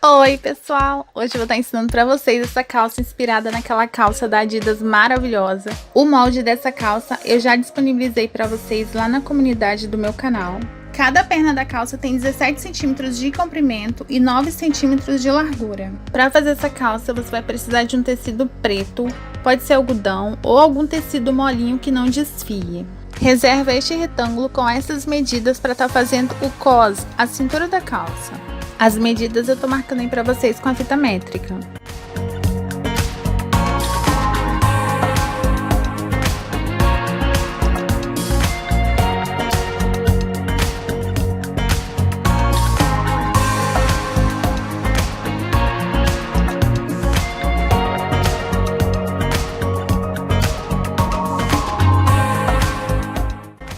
Oi, pessoal! Hoje eu vou estar ensinando para vocês essa calça inspirada naquela calça da Adidas maravilhosa. O molde dessa calça eu já disponibilizei para vocês lá na comunidade do meu canal. Cada perna da calça tem 17 centímetros de comprimento e 9 centímetros de largura. Para fazer essa calça você vai precisar de um tecido preto, pode ser algodão ou algum tecido molinho que não desfie. Reserva este retângulo com essas medidas para estar fazendo o cos, a cintura da calça. As medidas eu tô marcando aí pra vocês com a fita métrica.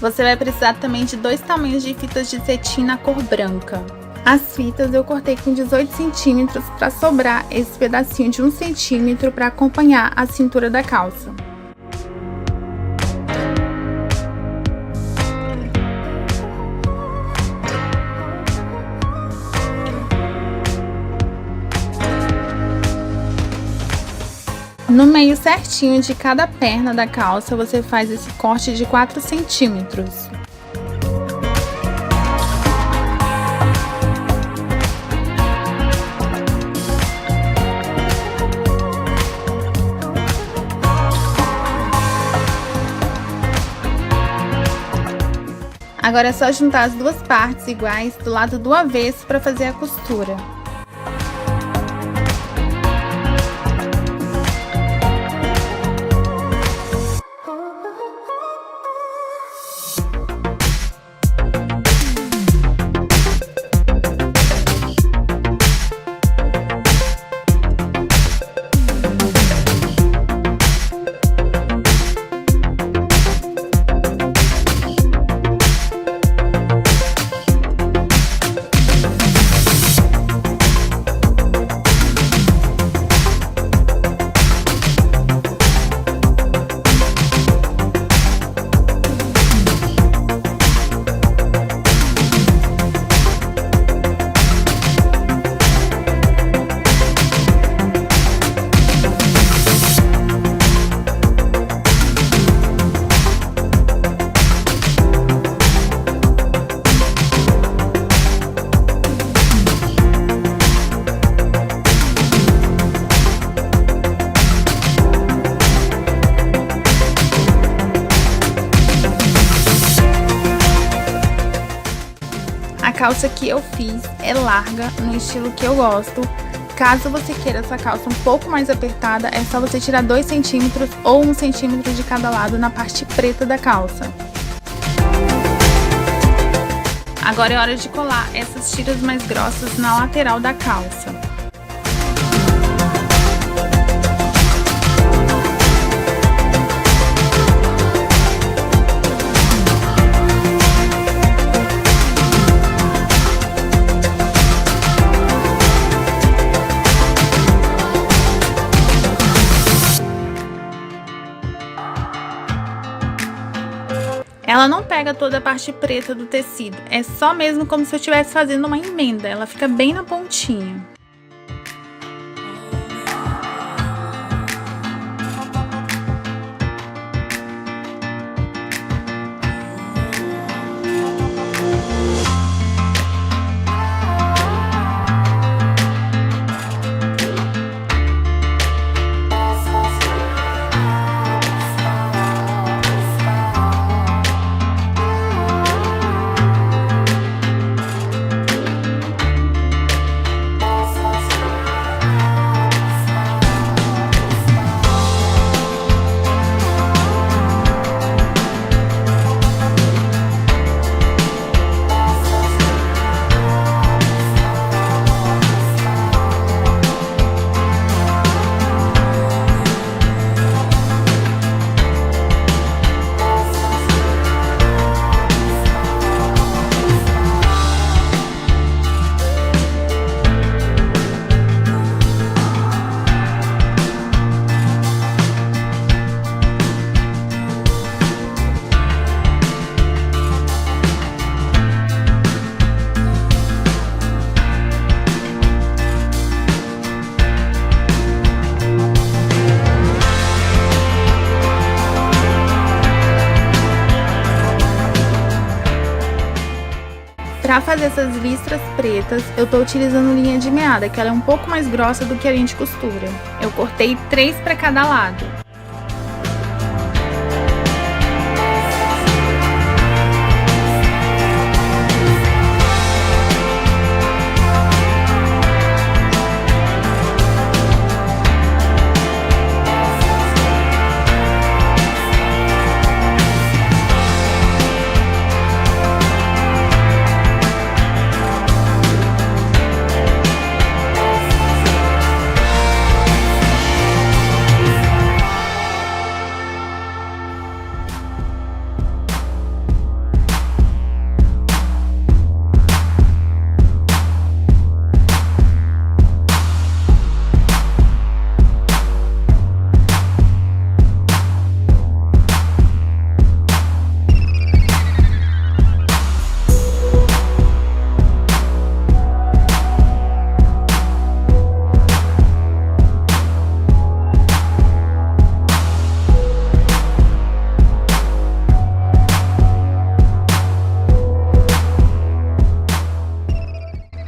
Você vai precisar também de 2 tamanhos de fitas de cetim na cor branca. As fitas eu cortei com 18 centímetros para sobrar esse pedacinho de 1 centímetro para acompanhar a cintura da calça. No meio certinho de cada perna da calça você faz esse corte de 4 centímetros. Agora é só juntar as duas partes iguais do lado do avesso para fazer a costura. A calça que eu fiz é larga, no estilo que eu gosto. Caso você queira essa calça um pouco mais apertada, é só você tirar 2 centímetros ou 1 centímetro de cada lado na parte preta da calça. Agora é hora de colar essas tiras mais grossas na lateral da calça. Ela não pega toda a parte preta do tecido, é só mesmo como se eu estivesse fazendo uma emenda, ela fica bem na pontinha. Para fazer essas listras pretas, eu tô utilizando linha de meada, que ela é um pouco mais grossa do que a linha de costura. Eu cortei 3 para cada lado.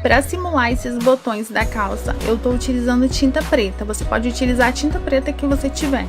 Para simular esses botões da calça, eu estou utilizando tinta preta. Você pode utilizar a tinta preta que você tiver.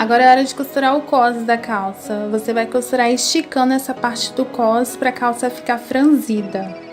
Agora é hora de costurar o cos da calça. Você vai costurar esticando essa parte do cos para a calça ficar franzida.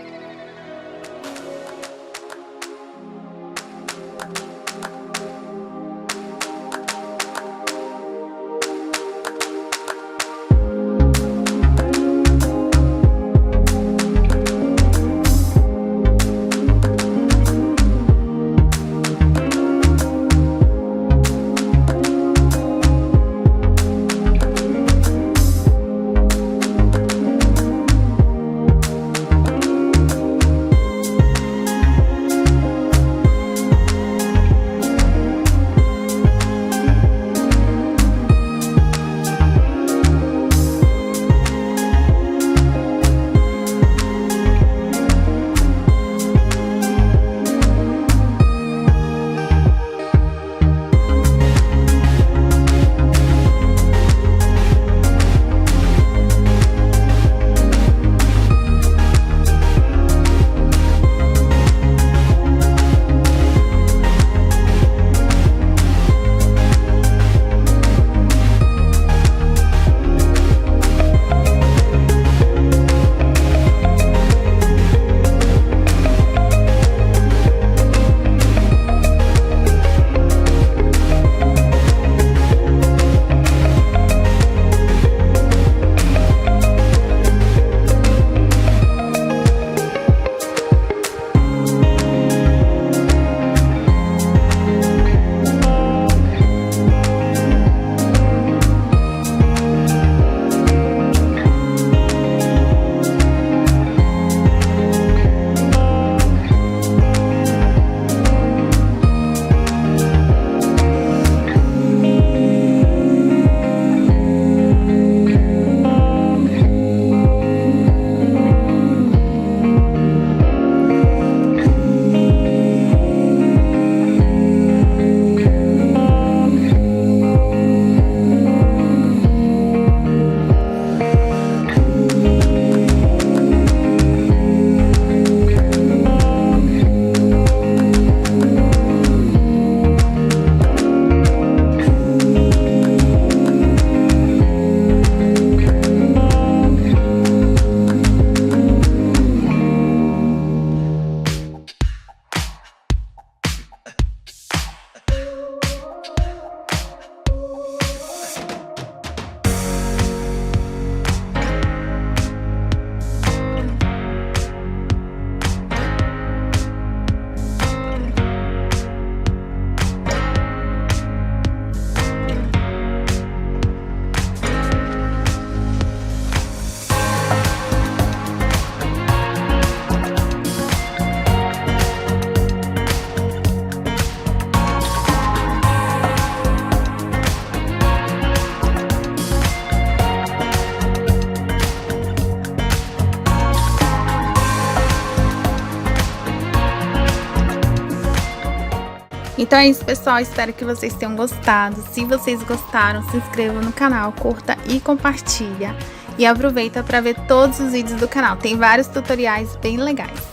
Então é isso, pessoal, espero que vocês tenham gostado. Se vocês gostaram, se inscreva no canal, curta e compartilha. E aproveita para ver todos os vídeos do canal, tem vários tutoriais bem legais.